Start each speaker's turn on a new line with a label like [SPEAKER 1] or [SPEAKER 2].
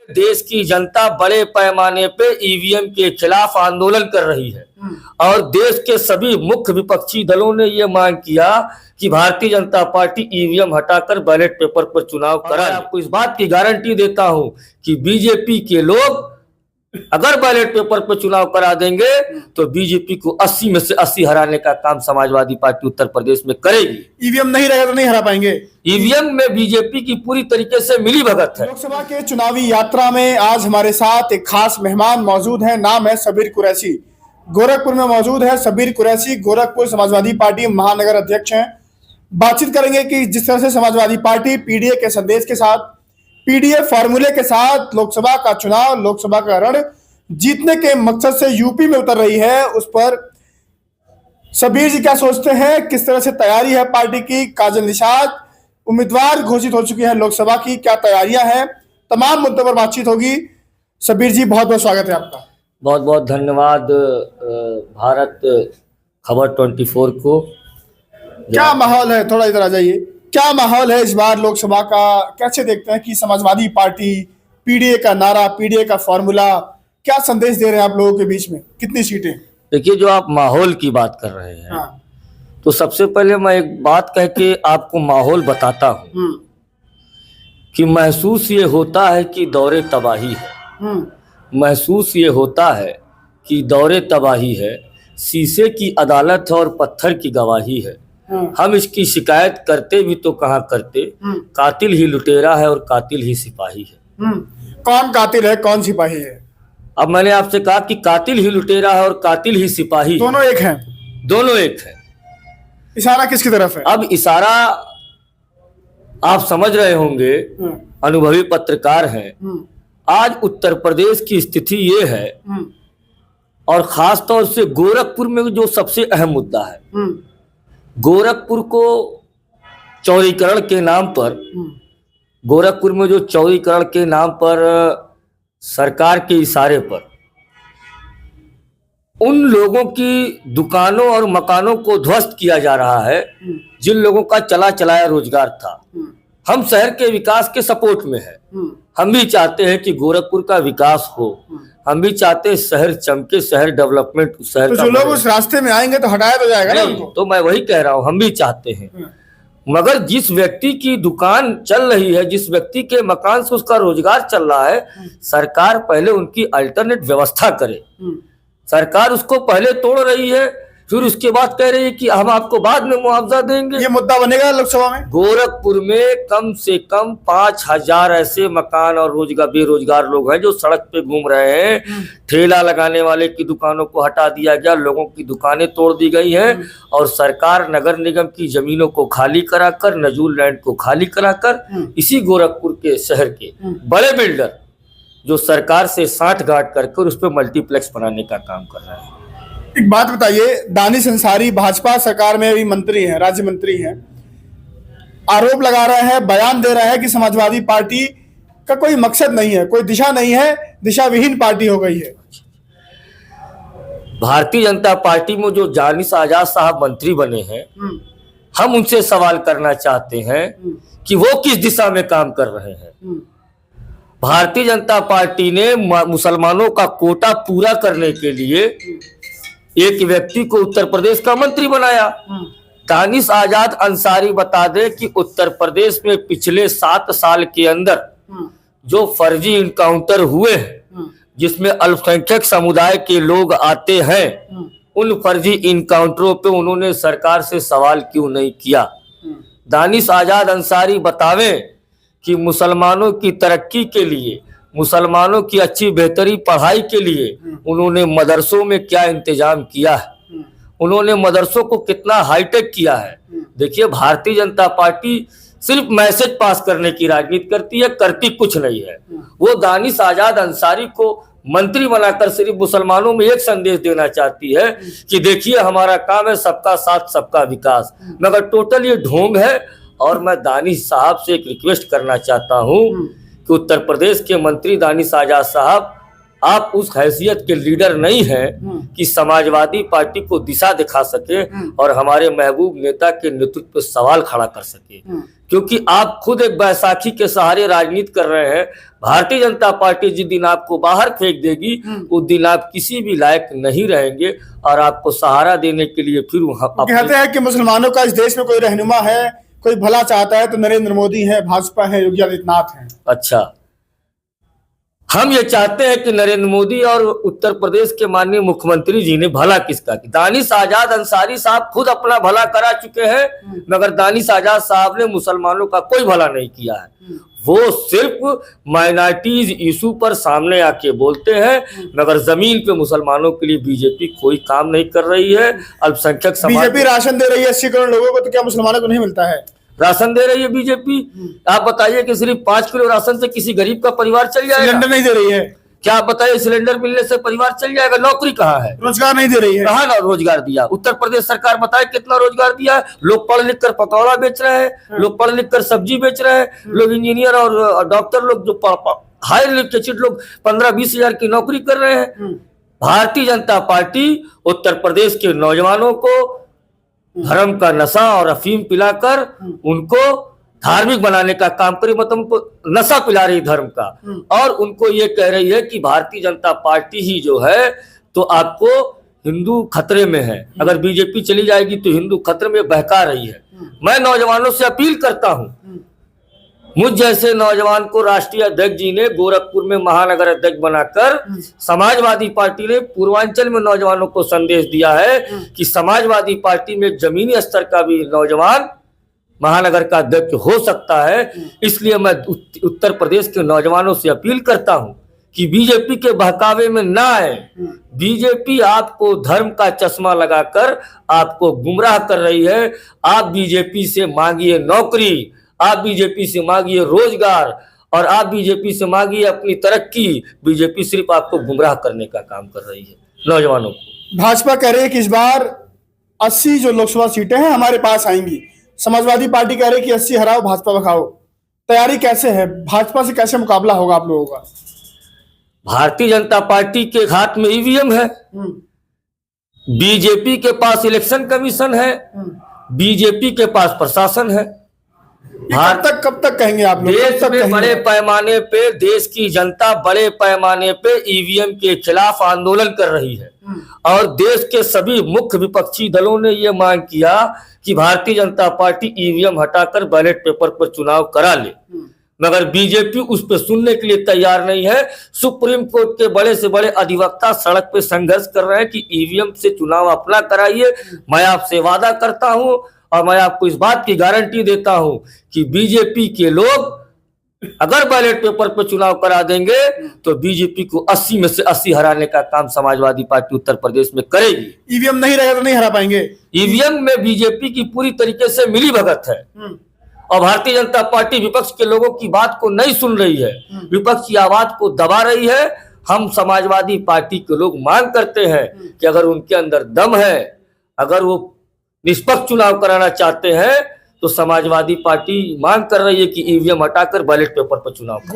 [SPEAKER 1] देश की जनता बड़े पैमाने पे ईवीएम के खिलाफ आंदोलन कर रही है और देश के सभी मुख्य विपक्षी दलों ने ये मांग किया कि भारतीय जनता पार्टी ईवीएम हटाकर बैलेट पेपर पर चुनाव कराए। आपको इस बात की गारंटी देता हूं कि बीजेपी के लोग अगर बैलेट पेपर पर चुनाव करा देंगे तो बीजेपी को 80 में से 80 हराने का काम समाजवादी पार्टी उत्तर प्रदेश में करेगी।
[SPEAKER 2] ईवीएम नहीं रहेगा तो नहीं हरा पाएंगे।
[SPEAKER 1] ईवीएम में बीजेपी की पूरी तरीके से मिली भगत है।
[SPEAKER 2] लोकसभा के चुनावी यात्रा में आज हमारे साथ एक खास मेहमान मौजूद है, नाम है सबीर कुरैशी। गोरखपुर में मौजूद है सबीर कुरैशी, गोरखपुर समाजवादी पार्टी महानगर अध्यक्ष हैं। बातचीत करेंगे कि जिस तरह से समाजवादी पार्टी पीडीए के संदेश के साथ, पीडीए फॉर्मूले के साथ लोकसभा का चुनाव, लोकसभा का रण जीतने के मकसद से यूपी में उतर रही है, उस पर सबीर जी क्या सोचते हैं, किस तरह से तैयारी है पार्टी की। काजल निषाद उम्मीदवार घोषित हो चुकी है लोकसभा की, क्या तैयारियां हैं, तमाम मुद्दों पर बातचीत होगी। सबीर जी बहुत बहुत स्वागत है आपका।
[SPEAKER 1] बहुत बहुत धन्यवाद भारत खबर 24 को।
[SPEAKER 2] क्या माहौल है, थोड़ा इधर आ जाइए, क्या माहौल है इस बार लोकसभा का, कैसे देखते हैं कि समाजवादी पार्टी पीडीए का नारा, पीडीए का फॉर्मूला, क्या संदेश दे रहे हैं आप लोगों के बीच में, कितनी सीटें?
[SPEAKER 1] देखिए, जो आप माहौल की बात कर रहे हैं,
[SPEAKER 2] हाँ।
[SPEAKER 1] तो सबसे पहले मैं एक बात कह के आपको माहौल बताता हूँ कि महसूस ये होता है कि दौरे तबाही है, महसूस ये होता है कि दौरे तबाही है, शीशे की अदालत है और पत्थर की गवाही है। हम इसकी शिकायत करते भी तो कहाँ करते, कातिल ही लुटेरा है और कातिल ही सिपाही है।
[SPEAKER 2] कौन कातिल है, कौन सिपाही है?
[SPEAKER 1] अब मैंने आपसे कहा कि कातिल ही लुटेरा है और कातिल ही सिपाही,
[SPEAKER 2] दोनों एक हैं।
[SPEAKER 1] दोनों एक है।
[SPEAKER 2] इशारा किसकी तरफ है?
[SPEAKER 1] अब इशारा आप समझ रहे होंगे, अनुभवी पत्रकार हैं। आज उत्तर प्रदेश की स्थिति ये है और खास तौर से गोरखपुर में जो सबसे अहम मुद्दा है, गोरखपुर को चौड़ीकरण के नाम पर, गोरखपुर में जो चौड़ीकरण के नाम पर सरकार के इशारे पर उन लोगों की दुकानों और मकानों को ध्वस्त किया जा रहा है जिन लोगों का चला चलाया रोजगार था। हम शहर के विकास के सपोर्ट में है, हम भी चाहते हैं कि गोरखपुर का विकास हो, हम भी चाहते हैं शहर चमके, शहर डेवलपमेंट, शहर
[SPEAKER 2] तो जो लोग उस रास्ते में आएंगे तो हटाया तो जाएगा ना उनको।
[SPEAKER 1] तो मैं वही कह रहा हूँ, हम भी चाहते हैं, मगर जिस व्यक्ति की दुकान चल रही है, जिस व्यक्ति के मकान से उसका रोजगार चल रहा है, सरकार पहले उनकी अल्टरनेट व्यवस्था करे। सरकार उसको पहले तोड़ रही है, फिर उसके बाद कह रही है कि हम आपको बाद में मुआवजा देंगे।
[SPEAKER 2] ये मुद्दा बनेगा लोकसभा में।
[SPEAKER 1] गोरखपुर में कम से कम 5000 ऐसे मकान और बेरोजगार लोग हैं जो सड़क पे घूम रहे हैं। ठेला लगाने वाले की दुकानों को हटा दिया गया, लोगों की दुकानें तोड़ दी गई हैं और सरकार नगर निगम की जमीनों को खाली कराकर, नजूल लैंड को खाली कराकर इसी गोरखपुर के शहर के बड़े बिल्डर जो सरकार से साठ गांठ करके उस पर मल्टीप्लेक्स बनाने का काम कर रहा है।
[SPEAKER 2] एक बात बताइए, दानिश अंसारी भाजपा सरकार में भी मंत्री हैं, राज्य मंत्री हैं, आरोप लगा रहे हैं, बयान दे रहे हैं कि समाजवादी पार्टी का कोई मकसद नहीं है, कोई दिशा नहीं है, दिशा विहीन पार्टी हो गई है।
[SPEAKER 1] भारतीय जनता पार्टी में जो दानिश आजाद साहब मंत्री बने हैं, हम उनसे सवाल करना चाहते हैं कि वो किस दिशा में काम कर रहे हैं। भारतीय जनता पार्टी ने मुसलमानों का कोटा पूरा करने के लिए एक व्यक्ति को उत्तर प्रदेश का मंत्री बनाया। दानिश आजाद अंसारी बता दे कि उत्तर प्रदेश में पिछले 7 साल के अंदर जो फर्जी इनकाउंटर हुए हैं, जिसमें अल्पसंख्यक समुदाय के लोग आते हैं, उन फर्जी इनकाउंटरों पे उन्होंने सरकार से सवाल क्यों नहीं किया। दानिश आजाद अंसारी बतावें कि मुसलमानों की तरक्की के लिए, मुसलमानों की अच्छी बेहतरी पढ़ाई के लिए उन्होंने मदरसों में क्या इंतजाम किया है, उन्होंने मदरसों को कितना हाईटेक किया है। देखिए, भारतीय जनता पार्टी सिर्फ मैसेज पास करने की राजनीति करती है, करती कुछ नहीं है। वो दानिश आजाद अंसारी को मंत्री बनाकर सिर्फ मुसलमानों में एक संदेश देना चाहती है कि देखिए हमारा काम है सबका साथ सबका विकास, मगर टोटल ये ढोंग है। और मैं दानिश साहब से एक रिक्वेस्ट करना चाहता हूं कि उत्तर प्रदेश के मंत्री दानिश आजाद साहब आप उस हैसियत के लीडर नहीं हैं कि समाजवादी पार्टी को दिशा दिखा सके और हमारे महबूब नेता के नेतृत्व पर सवाल खड़ा कर सके, क्योंकि आप खुद एक बैसाखी के सहारे राजनीति कर रहे हैं। भारतीय जनता पार्टी जिस दिन आपको बाहर फेंक देगी उस दिन आप किसी भी लायक नहीं रहेंगे और आपको सहारा देने के लिए फिर
[SPEAKER 2] कहते हैं कि मुसलमानों का इस देश में कोई रहनुमा है, कोई भला चाहता है तो नरेंद्र मोदी है, भाजपा है, योगी आदित्यनाथ है।
[SPEAKER 1] अच्छा, हम ये चाहते हैं कि नरेंद्र मोदी और उत्तर प्रदेश के माननीय मुख्यमंत्री जी ने भला किसका किया। दानिश आजाद अंसारी साहब खुद अपना भला करा चुके हैं, मगर दानिश आजाद साहब ने मुसलमानों का कोई भला नहीं किया है। वो सिर्फ माइनॉरिटीज इशू पर सामने आके बोलते हैं, मगर जमीन पे मुसलमानों के लिए बीजेपी कोई काम नहीं कर रही है। अल्पसंख्यक समाज,
[SPEAKER 2] बीजेपी राशन दे रही है 80 करोड़ लोगों को, तो क्या मुसलमानों को नहीं मिलता है?
[SPEAKER 1] राशन दे रही है बीजेपी। आप बताइए कि सिर्फ 5 किलो राशन से किसी गरीब का परिवार चल जाएगा?
[SPEAKER 2] सिलेंडर नहीं दे रही है।
[SPEAKER 1] क्या आप बताइए, सिलेंडर मिलने से परिवार चल जाएगा? नौकरी कहाँ है?
[SPEAKER 2] रोजगार नहीं दे रही है।
[SPEAKER 1] कहाँ ना रोजगार दिया? उत्तर प्रदेश सरकार बताए कितना रोजगार दिया है? लोग पढ़ लिख कर पतौड़ा बेच रहे हैं, लोग पढ़ लिख कर सब्जी बेच रहे हैं, लोग इंजीनियर और डॉक्टर लोग जो हाई एजुकेटेड लोग 15-20 हजार की नौकरी कर रहे हैं। भारतीय जनता पार्टी उत्तर प्रदेश के नौजवानों को धर्म का नशा और अफीम पिलाकर उनको धार्मिक बनाने का काम करी, मतलब नशा पिला रही धर्म का, और उनको ये कह रही है कि भारतीय जनता पार्टी ही जो है तो आपको हिंदू खतरे में है, अगर बीजेपी चली जाएगी तो हिंदू खतरे में, बहका रही है। मैं नौजवानों से अपील करता हूं, मुझ जैसे नौजवान को राष्ट्रीय अध्यक्ष जी ने गोरखपुर में महानगर अध्यक्ष बनाकर समाजवादी पार्टी ने पूर्वांचल में नौजवानों को संदेश दिया है कि समाजवादी पार्टी में जमीनी स्तर का भी नौजवान महानगर का अध्यक्ष हो सकता है। इसलिए मैं उत्तर प्रदेश के नौजवानों से अपील करता हूं कि बीजेपी के बहकावे में ना आए। बीजेपी आपको धर्म का चश्मा लगाकर आपको गुमराह कर रही है। आप बीजेपी से मांगिए नौकरी, आप बीजेपी से मांगिए रोजगार, और आप बीजेपी से मांगिए अपनी तरक्की। बीजेपी सिर्फ आपको गुमराह करने का काम कर रही है नौजवानों को।
[SPEAKER 2] भाजपा कह रही है कि इस बार 80 जो लोकसभा सीटें हैं हमारे पास आएंगी। समाजवादी पार्टी कह रही है कि 80 हराओ, भाजपा भगाओ। तैयारी कैसे है? भाजपा से कैसे मुकाबला होगा आप लोगों का?
[SPEAKER 1] भारतीय जनता पार्टी के हाथ में ईवीएम है, बीजेपी के पास इलेक्शन कमीशन है, बीजेपी के पास प्रशासन है।
[SPEAKER 2] कब तक कहेंगे आप लोग?
[SPEAKER 1] देश में बड़े पैमाने पे देश की जनता बड़े पैमाने पे ईवीएम के खिलाफ आंदोलन कर रही है, और देश के सभी मुख्य विपक्षी दलों ने यह मांग किया कि भारतीय जनता पार्टी ईवीएम हटाकर बैलेट पेपर पर चुनाव करा ले, मगर बीजेपी उस पर सुनने के लिए तैयार नहीं है। सुप्रीम कोर्ट के बड़े से बड़े अधिवक्ता सड़क पे संघर्ष कर रहे हैं कि ईवीएम से चुनाव अपना कराइए। मैं आपसे वादा करता हूं और मैं आपको इस बात की गारंटी देता हूं कि बीजेपी के लोग अगर बैलेट पेपर पर चुनाव करा देंगे तो बीजेपी को 80 में से 80 हराने का काम समाजवादी पार्टी उत्तर प्रदेश में करेगी।
[SPEAKER 2] ईवीएम नहीं रहेगा तो नहीं हरा पाएंगे।
[SPEAKER 1] ईवीएम में बीजेपी की पूरी तरीके से मिली भगत है, और भारतीय जनता पार्टी विपक्ष के लोगों की बात को नहीं सुन रही है, विपक्ष की आवाज को दबा रही है। हम समाजवादी पार्टी के लोग मांग करते हैं कि अगर उनके अंदर दम है, अगर वो निष्पक्ष चुनाव कराना चाहते हैं, तो समाजवादी पार्टी मांग कर रही है कि ईवीएम हटाकर बैलेट पेपर पर चुनाव